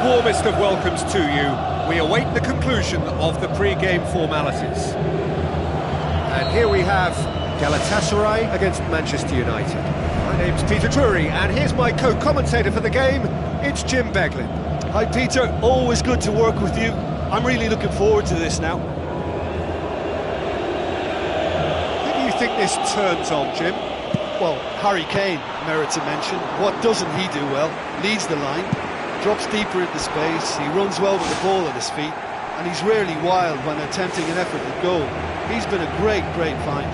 warmest of welcomes to you. We await the conclusion of the pre-game formalities. And here we have Galatasaray against Manchester United. My name's Peter Drury, and here's my co-commentator for the game, it's Jim Beglin. Hi Peter, always good to work with you. I'm really looking forward to this now. Who do you think this turns on, Jim? Well, Harry Kane merits a mention. What doesn't he do well? Leads the line, drops deeper into space, he runs well with the ball at his feet, and he's rarely wild when attempting an effort at goal. He's been a great find.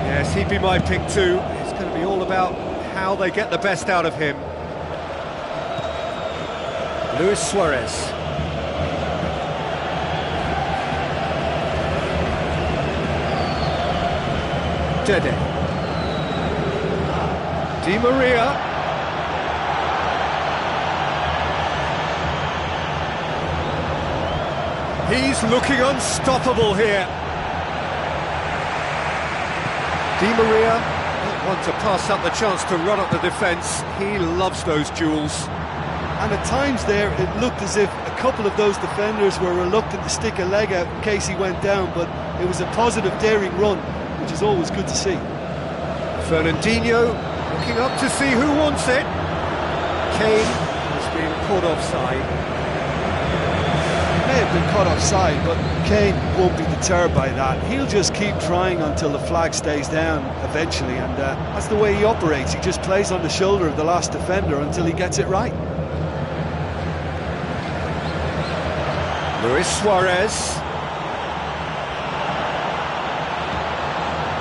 Yes, he'd be my pick too. It's going to be all about how they get the best out of him. Luis Suarez. Dede. Di Maria. He's looking unstoppable here. Di Maria don't want to pass up the chance to run up the defence. He loves those duels. And at times there, it looked as if a couple of those defenders were reluctant to stick a leg out in case he went down, but it was a positive, daring run, which is always good to see. Fernandinho looking up to see who wants it. Kane has been caught offside. May have been caught offside, but Kane won't be deterred by that. He'll just keep trying until the flag stays down eventually, and that's the way he operates. He just plays on the shoulder of the last defender until he gets it right. Luis Suarez.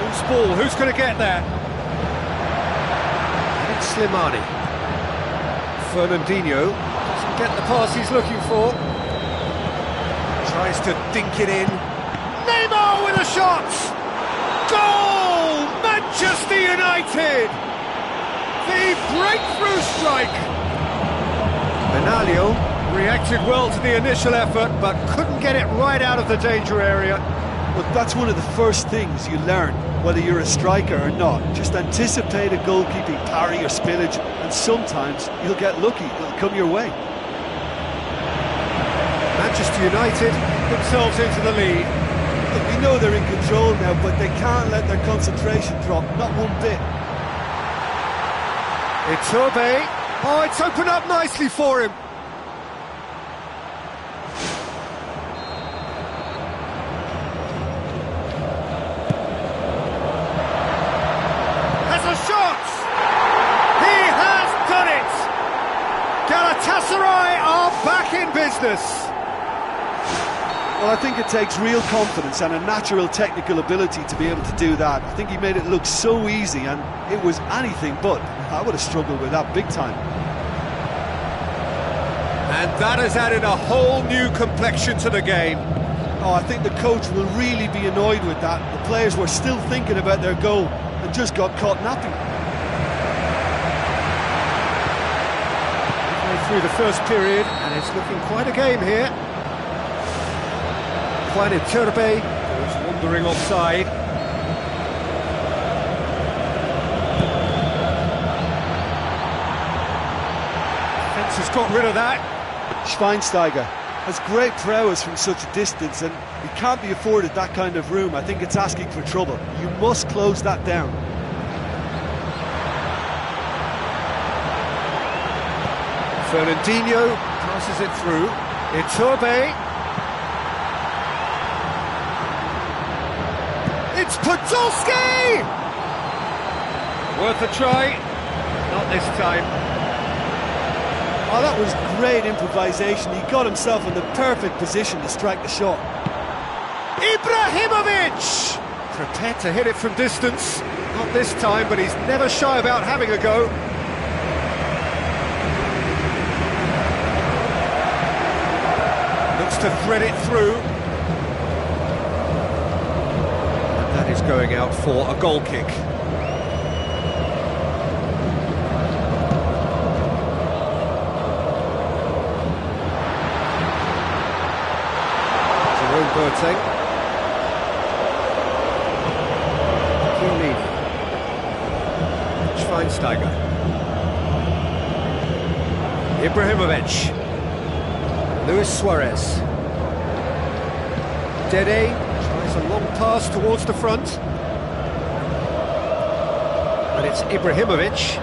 Who's ball? Who's going to get there? It's Slimani. Fernandinho doesn't get the pass he's looking for. Tries to dink it in. Neymar with a shot! Goal! Manchester United! The breakthrough strike! Benaglio reacted well to the initial effort, but couldn't get it right out of the danger area. But that's one of the first things you learn, whether you're a striker or not. Just anticipate a goalkeeping parry or spillage, and sometimes you'll get lucky, it'll come your way. Manchester United themselves into the lead. Look, we know they're in control now, but they can't let their concentration drop, not one bit. Iturbe. Oh, it's opened up nicely for him. Has a shot! He has done it! Galatasaray are back in business. Well, I think it takes real confidence and a natural technical ability to be able to do that. I think he made it look so easy, and it was anything but. I would have struggled with that big time. And that has added a whole new complexion to the game. Oh, I think the coach will really be annoyed with that. The players were still thinking about their goal and just got caught napping. Through the first period, and it's looking quite a game here. Iturbe goes wandering offside. Defence has got rid of that. Schweinsteiger has great prowess from such a distance, and he can't be afforded that kind of room. I think it's asking for trouble. You must close that down. Fernandinho passes it through. Iturbe. It's Podolski! Worth a try. Not this time. Oh, that was great improvisation. He got himself in the perfect position to strike the shot. Ibrahimovic! Prepared to hit it from distance. Not this time, but he's never shy about having a go. Looks to thread it through. And that is going out for a goal kick. Jerome Boateng. Chiellini. Schweinsteiger. Ibrahimovic. Luis Suarez. Dede tries a long pass towards the front. And it's Ibrahimovic.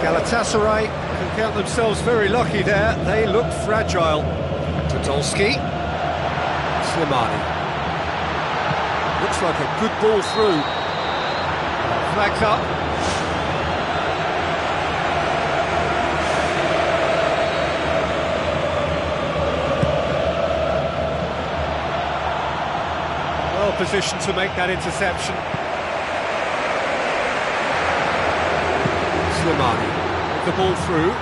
Galatasaray can count themselves very lucky there. They look fragile. Podolski. Slimani. Looks like a good ball through. Flags up. Well positioned to make that interception. Slimani. The ball through.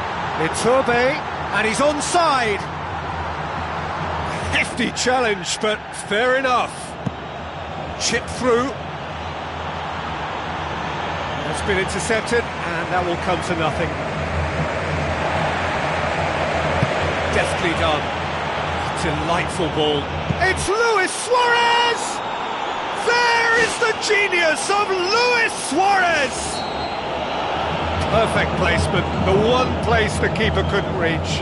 Iturbe, and he's onside. Hefty challenge, but fair enough. Chip through. That's been intercepted, and that will come to nothing. Deftly done. Delightful ball. It's Luis Suarez! There is the genius of Luis Suarez! Perfect placement, the one place the keeper couldn't reach.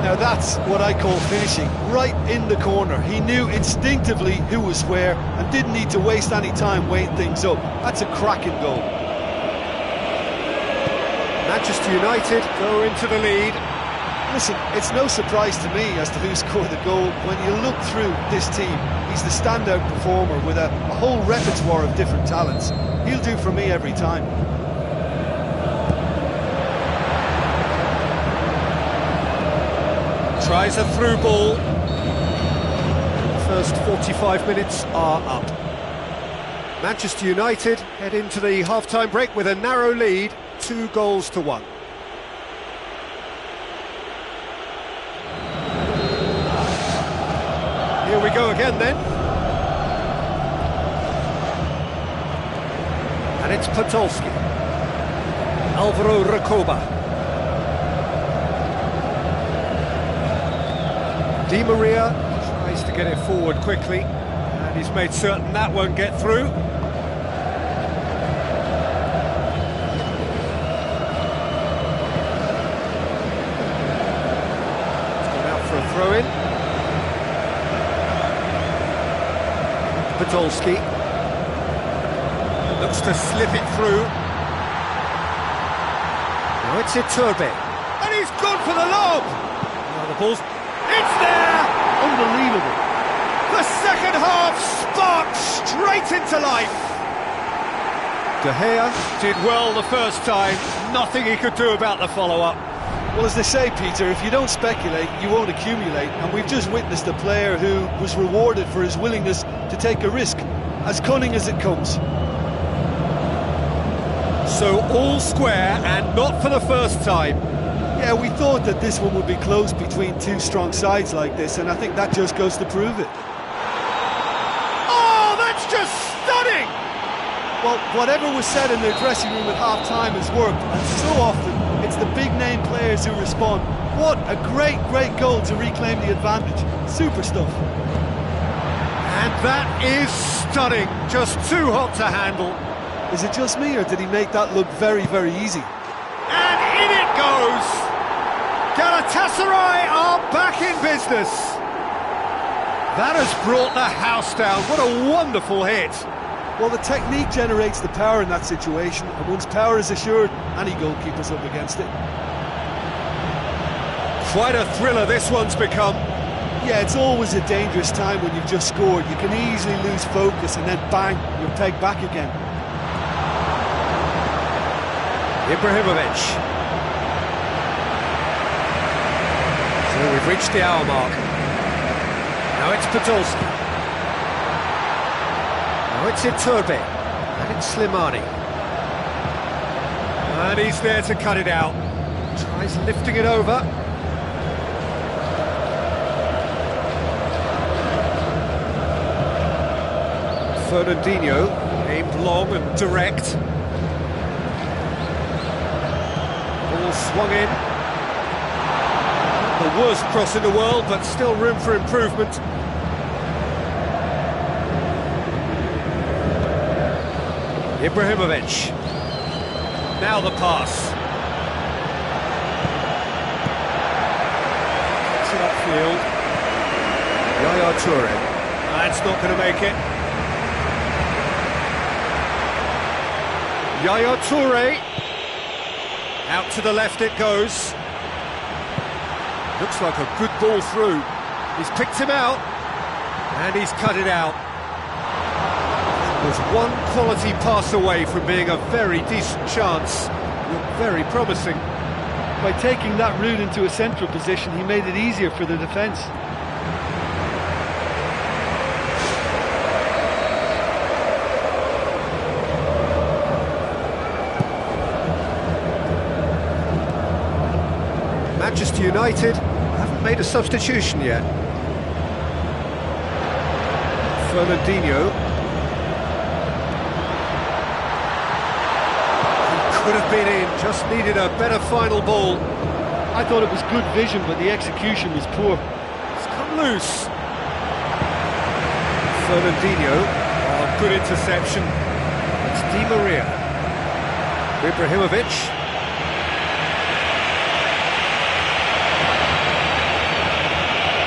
Now that's what I call finishing, right in the corner. He knew instinctively who was where and didn't need to waste any time weighing things up. That's a cracking goal. Manchester United go into the lead. Listen, it's no surprise to me as to who scored the goal. When you look through this team, he's the standout performer with a whole repertoire of different talents. He'll do for me every time. Tries a through ball. The first 45 minutes are up. Manchester United head into the half-time break with a narrow lead, 2-1. Here we go again then. And it's Podolski. Alvaro Recoba. Di Maria tries to get it forward quickly, and he's made certain that won't get through. He's gone out for a throw-in. Podolski looks to slip it through. Now it's Iturbe, and he's gone for the lob. Now the ball's... It's there! Unbelievable. The second half sparked straight into life. De Gea did well the first time, nothing he could do about the follow-up. Well, as they say, Peter, if you don't speculate, you won't accumulate, and we've just witnessed a player who was rewarded for his willingness to take a risk, as cunning as it comes. So all square, and not for the first time. Yeah, we thought that this one would be close between two strong sides like this, and I think that just goes to prove it. Oh, that's just stunning! Well, whatever was said in their dressing room at half-time has worked, and so often it's the big-name players who respond. What a great, great goal to reclaim the advantage. Super stuff. And that is stunning, just too hot to handle. Is it just me, or did he make that look very, very easy? And in it goes! Galatasaray are back in business. That has brought the house down. What a wonderful hit. Well, the technique generates the power in that situation, and once power is assured, any goalkeeper's up against it. Quite a thriller this one's become. Yeah, it's always a dangerous time when you've just scored. You can easily lose focus, and then bang, you're pegged back again. Ibrahimovic. So we've reached the hour mark. Now it's Podolski. Now it's Iturbe. And it's Slimani. And he's there to cut it out. Tries lifting it over. Fernandinho aimed long and direct. Ball swung in. The worst cross in the world, but still room for improvement. Ibrahimovic. Now the pass. field. Yaya Toure. That's not going to make it. Yaya Toure. Out to the left it goes. Looks like a good ball through. He's picked him out. And he's cut it out. Was one quality pass away from being a very decent chance. Looked very promising. By taking that route into a central position, he made it easier for the defence. Manchester United haven't made a substitution yet. Fernandinho. He could have been in, just needed a better final ball. I thought it was good vision, but the execution was poor. It's come loose. Fernandinho. Oh, good interception. It's Di Maria. Ibrahimovic.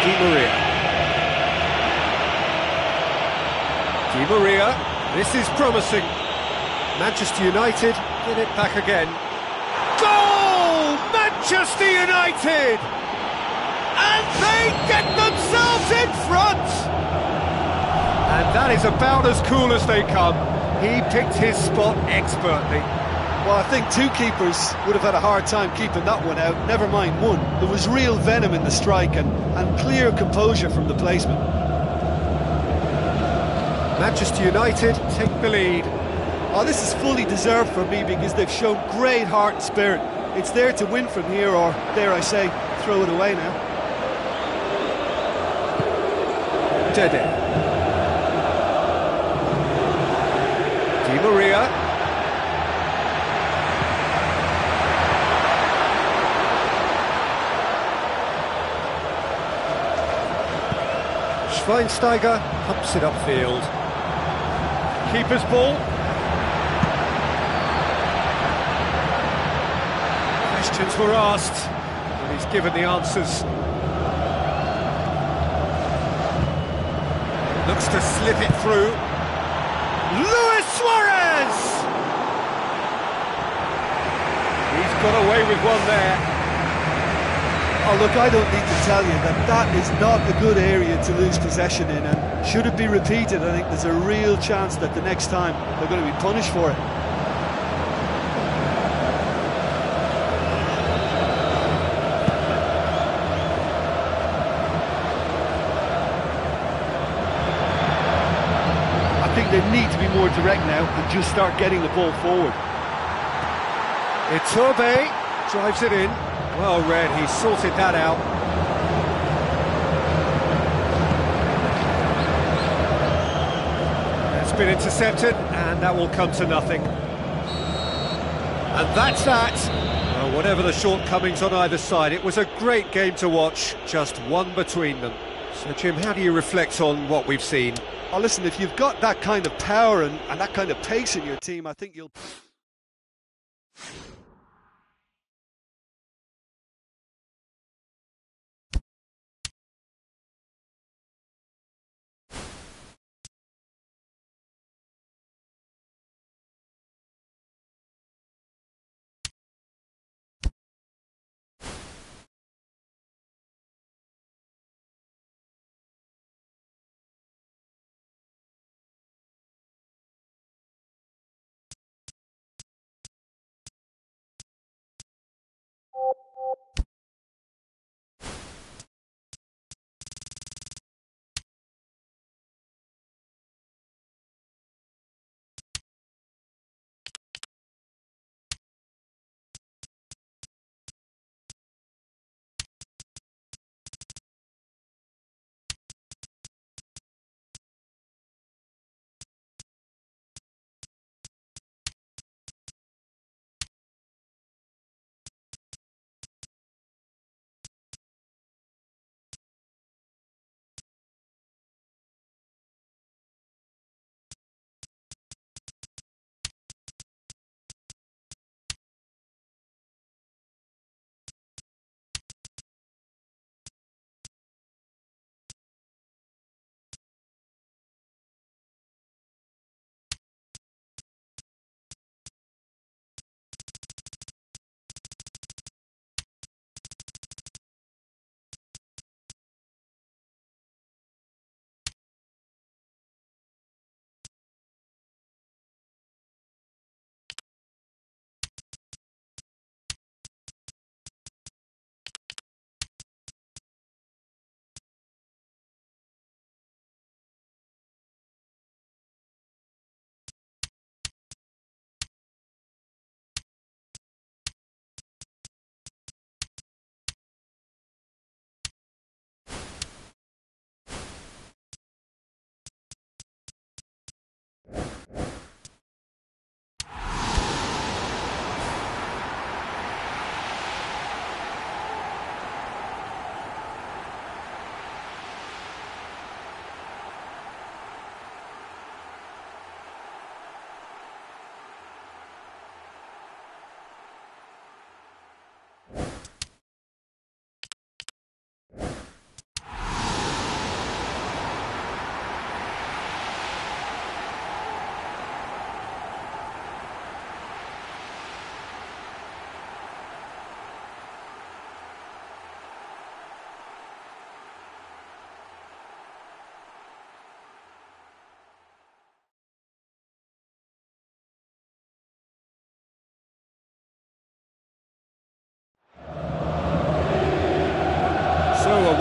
Di Maria. Di Maria, this is promising. Manchester United get it back again. Goal! Manchester United! And they get themselves in front! And that is about as cool as they come. He picked his spot expertly. Well, I think two keepers would have had a hard time keeping that one out, never mind one. There was real venom in the strike and clear composure from the placement. Manchester United take the lead. Oh, this is fully deserved for me because they've shown great heart and spirit. It's there to win from here, or, dare I say, throw it away now. Dede. Di Maria. Schweinsteiger pumps it upfield. Keeper's ball. Questions were asked, and he's given the answers. Looks to slip it through. Luis Suarez! He's got away with one there. Oh, look, I don't need to tell you that that is not a good area to lose possession in, and should it be repeated, I think there's a real chance that the next time they're going to be punished for it. I think they need to be more direct now and just start getting the ball forward. Iturbe drives it in. Well read, he sorted that out. It's been intercepted, and that will come to nothing. And that's that. Well, whatever the shortcomings on either side, it was a great game to watch, just one between them. So, Jim, how do you reflect on what we've seen? Oh, listen, if you've got that kind of power and that kind of pace in your team, I think you'll...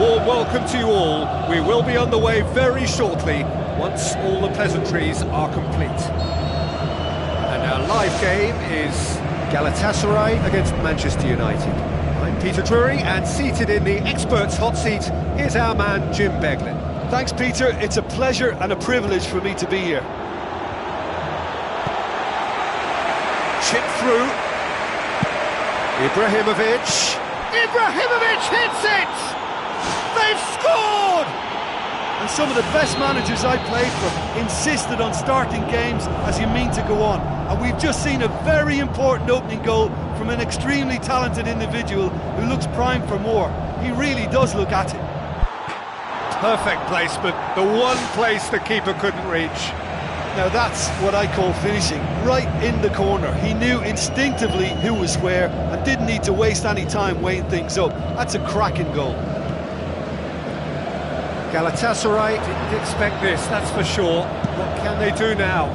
warm welcome to you all. We will be on the way very shortly, once all the pleasantries are complete. And our live game is Galatasaray against Manchester United. I'm Peter Drury, and seated in the experts' hot seat is our man Jim Beglin. Thanks, Peter. It's a pleasure and a privilege for me to be here. Chip through. Ibrahimovic hits it! They've scored! And some of the best managers I played for insisted on starting games as you mean to go on. And we've just seen a very important opening goal from an extremely talented individual who looks primed for more. He really does look at it. Perfect placement, the one place the keeper couldn't reach. Now that's what I call finishing, right in the corner. He knew instinctively who was where and didn't need to waste any time weighing things up. That's a cracking goal. Galatasaray didn't expect this, that's for sure. What can they do now?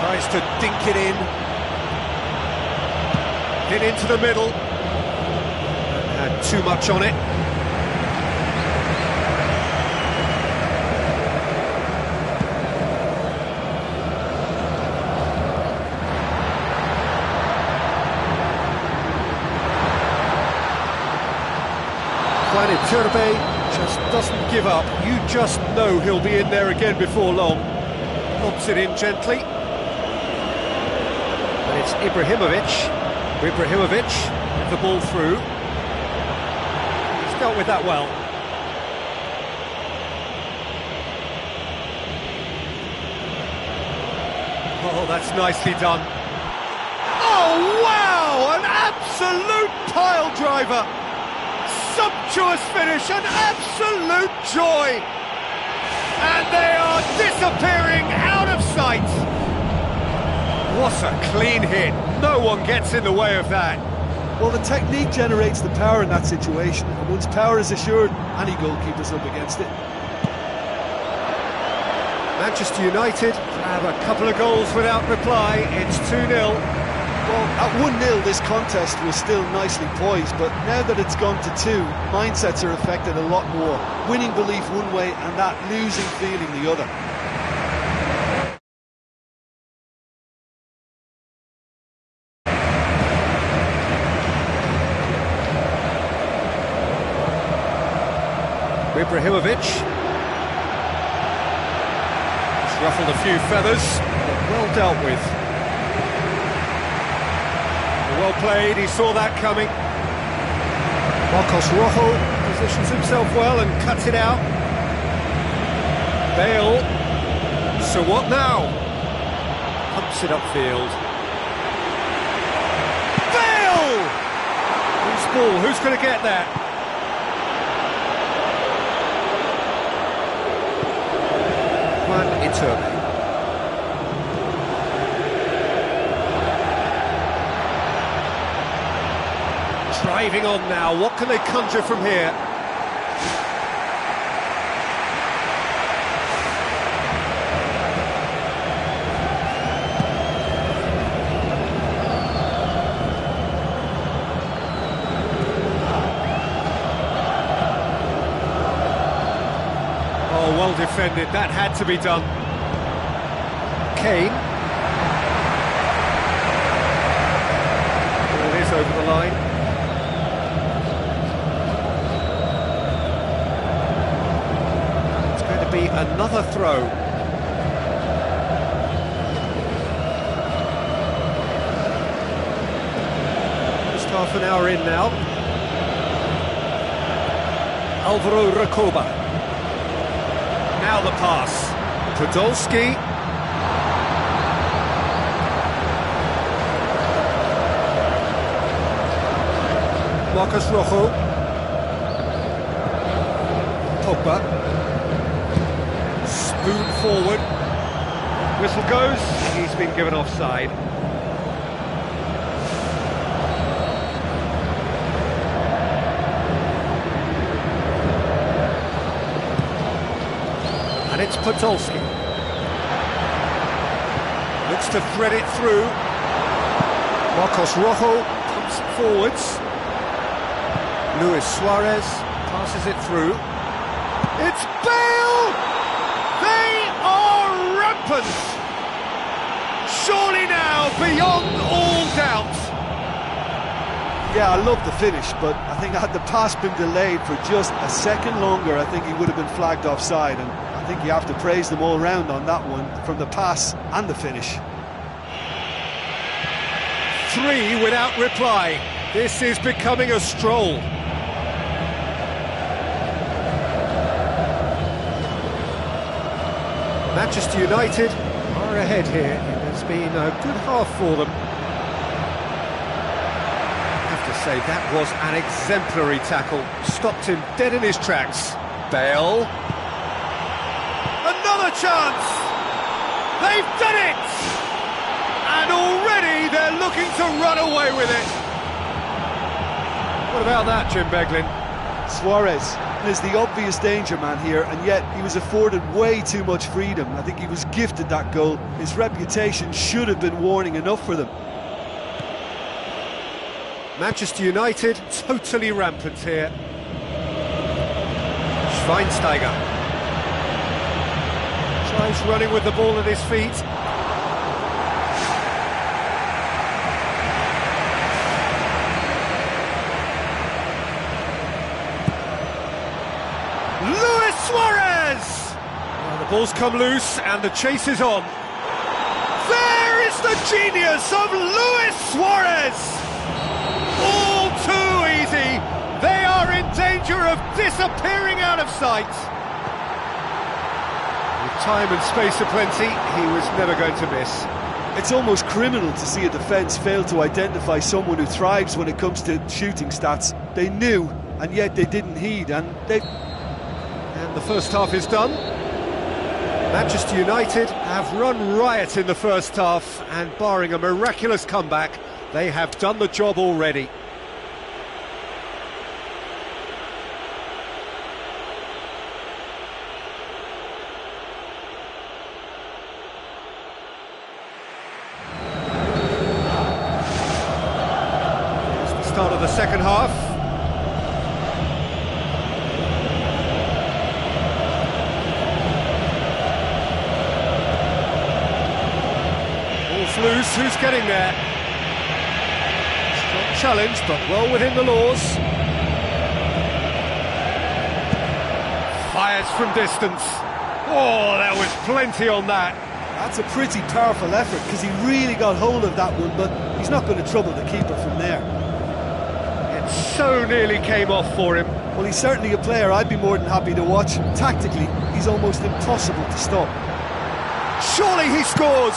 Tries to dink it in. Hit into the middle. Had too much on it. Turbe just doesn't give up. You just know he'll be in there again before long. Lobs it in gently. And it's Ibrahimovic with the ball through. He's dealt with that well. Oh, that's nicely done. Oh, wow! An absolute pile driver! Sumptuous finish, an absolute joy! And they are disappearing out of sight! What a clean hit! No one gets in the way of that. Well, the technique generates the power in that situation, and once power is assured, any goalkeeper's up against it. Manchester United have a couple of goals without reply. It's 2-0. Well, at 1-0 this contest was still nicely poised, but now that it's gone to 2, mindsets are affected a lot more. Winning belief one way and that losing feeling the other. Ibrahimovic. He's ruffled a few feathers, but well dealt with. Well played, he saw that coming. Marcos Rojo positions himself well and cuts it out. Bale. So what now? Pumps it upfield. Bale! Loose ball, who's going to get that? Turbe. Driving on now, what can they conjure from here? Oh, well defended, that had to be done. Kane. Ball is over the line. It's going to be another throw. Just half an hour in now. Alvaro Recoba. Now the pass. Podolski. Marcos Rojo. Pogba. Spoon forward. Whistle goes. He's been given offside. And it's Podolski. chance to thread it through. Marcos Rojo pumps it forwards. Luis Suarez passes it through. It's Bale! They are rampant! Surely now, beyond all doubt. Yeah, I love the finish, but I think had the pass been delayed for just a second longer, I think he would have been flagged offside, and I think you have to praise them all round on that one, from the pass and the finish. 3 without reply. This is becoming a stroll. Manchester United are ahead here. It has been a good half for them. I have to say, that was an exemplary tackle. Stopped him dead in his tracks. Bale. Another chance! They've done it! And already they're looking to run away with it. What about that, Jim Beglin? Suarez is the obvious danger man here, and yet he was afforded way too much freedom. I think he was gifted that goal. His reputation should have been warning enough for them. Manchester United totally rampant here. Schweinsteiger tries running with the ball at his feet. Luis Suarez! Well, the ball's come loose and the chase is on. There is the genius of Luis Suarez! All too easy. They are in danger of disappearing out of sight. With time and space aplenty, he was never going to miss. It's almost criminal to see a defence fail to identify someone who thrives when it comes to shooting stats. They knew, and yet they didn't heed, and the first half is done. Manchester United have run riot in the first half, and barring a miraculous comeback, they have done the job already. Here's the start of the second half. Ball's loose, who's getting there? Challenge, but well within the laws. Fires from distance. Oh, there was plenty on that. That's a pretty powerful effort, because he really got hold of that one, but he's not going to trouble the keeper from there. It so nearly came off for him. Well, he's certainly a player I'd be more than happy to watch. Tactically, he's almost impossible to stop. Surely he scores!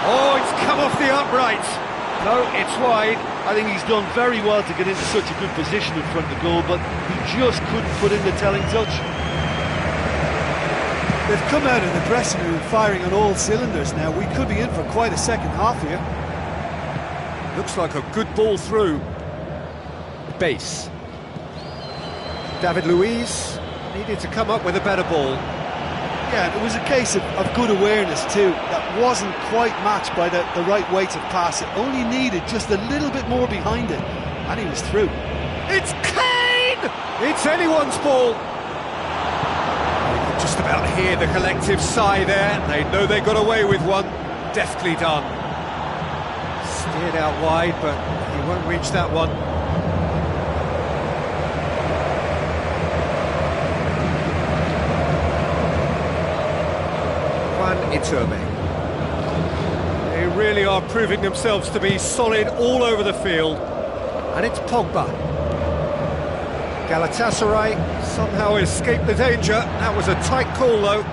Oh, it's come off the upright. No, it's wide. I think he's done very well to get into such a good position in front of the goal, but he just couldn't put in the telling touch. They've come out of the dressing room firing on all cylinders now. We could be in for quite a second half here. Looks like a good ball through. Base. David Luiz needed to come up with a better ball. Yeah, it was a case of good awareness too. That wasn't quite matched by the right weight of pass. It only needed just a little bit more behind it, and he was through. It's Kane! It's anyone's ball. You can just about hear the collective sigh there. They know they got away with one. Deftly done. Steered out wide, but he won't reach that one. They really are proving themselves to be solid all over the field. And it's Pogba. Galatasaray somehow escaped the danger. That was a tight call though.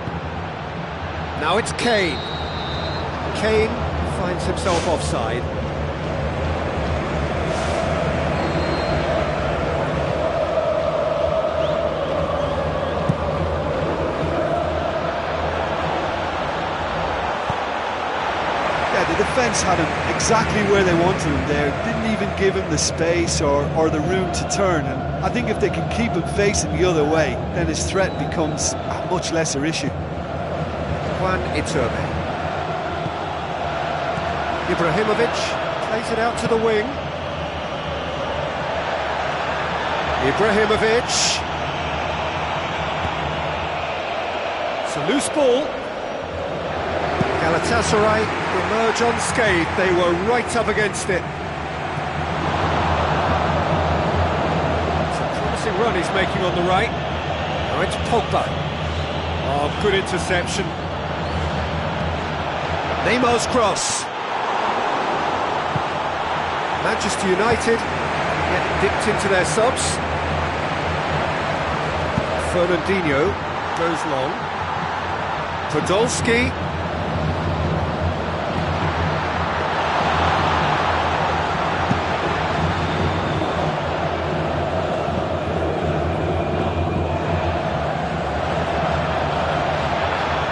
Now it's Kane. Kane finds himself offside. The defence had him exactly where they wanted him there, didn't even give him the space or the room to turn, and I think if they can keep him facing the other way, then his threat becomes a much lesser issue. Juan Iturbe. Ibrahimovic plays it out to the wing. Ibrahimovic. It's a loose ball. Galatasaray emerge unscathed. They were right up against it. It's a promising run he's making on the right. Now it's Pogba. Oh, good interception. Neymar's cross. Manchester United get dipped into their subs. Fernandinho goes long. Podolski.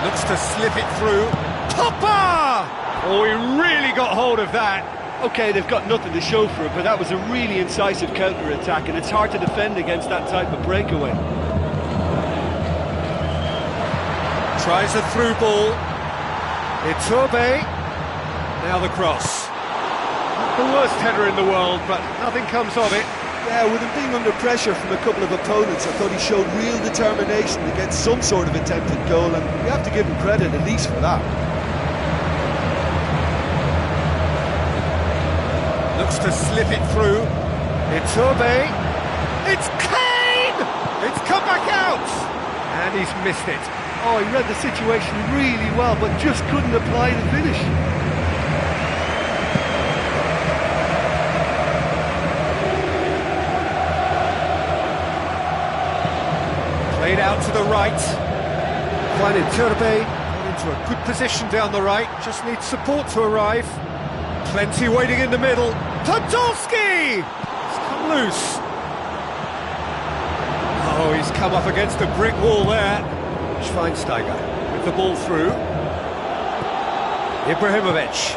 Looks to slip it through. Popper! Oh, he really got hold of that. Okay, they've got nothing to show for it, but that was a really incisive counter-attack, and it's hard to defend against that type of breakaway. Tries a through ball. Iturbe. Now the cross. Not the worst header in the world, but nothing comes of it. Yeah, with him being under pressure from a couple of opponents, I thought he showed real determination to get some sort of attempted goal, and we have to give him credit at least for that. Looks to slip it through. Iturbe. It's Kane! It's come back out! And he's missed it. Oh, he read the situation really well, but just couldn't apply the finish. Played out to the right. Juan Iturbe got into a good position down the right. Just needs support to arrive. Plenty waiting in the middle. Podolski! It's come loose. Oh, he's come up against a brick wall there. Schweinsteiger with the ball through. Ibrahimovic.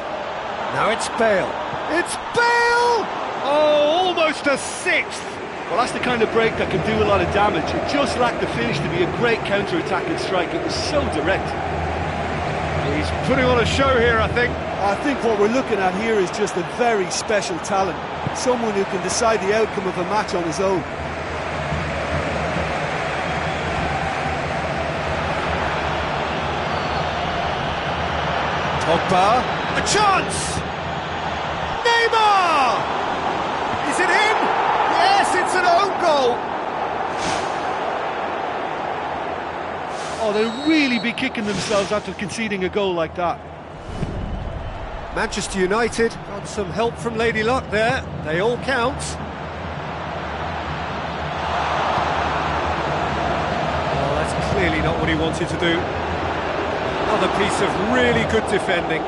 Now it's Bale. It's Bale! Oh, almost a sixth. Well, that's the kind of break that can do a lot of damage. It just lacked the finish to be a great counter-attacking strike. It was so direct. He's putting on a show here, I think. I think what we're looking at here is just a very special talent. Someone who can decide the outcome of a match on his own. Pogba, a chance! Neymar! Is it in? Yes, it's an own goal! Oh, they'll really be kicking themselves after conceding a goal like that. Manchester United got some help from Lady Luck there. They all count. Oh, that's clearly not what he wanted to do. Another piece of really good defending.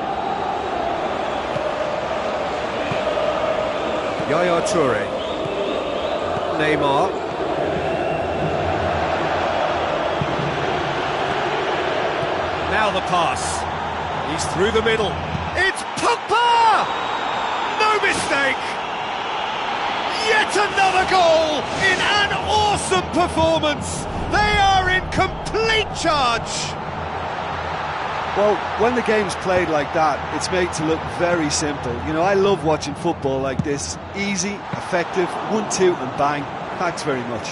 Yaya Toure. Neymar. Now the pass. He's through the middle. It's Pogba! No mistake! Yet another goal in an awesome performance! They are in complete charge! Well, when the game's played like that, it's made to look very simple. You know, I love watching football like this. Easy, effective, 1-2 and bang. Thanks very much.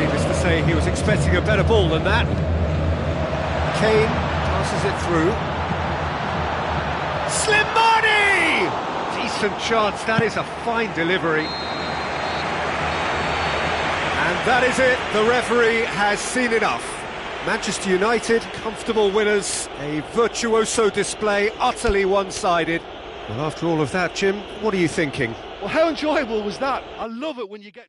Needless to say, he was expecting a better ball than that. Kane passes it through. Slimani! Decent chance, that is a fine delivery. And that is it, the referee has seen enough. Manchester United, comfortable winners, a virtuoso display, utterly one-sided. Well, after all of that, Jim, what are you thinking? Well, how enjoyable was that? I love it when you get...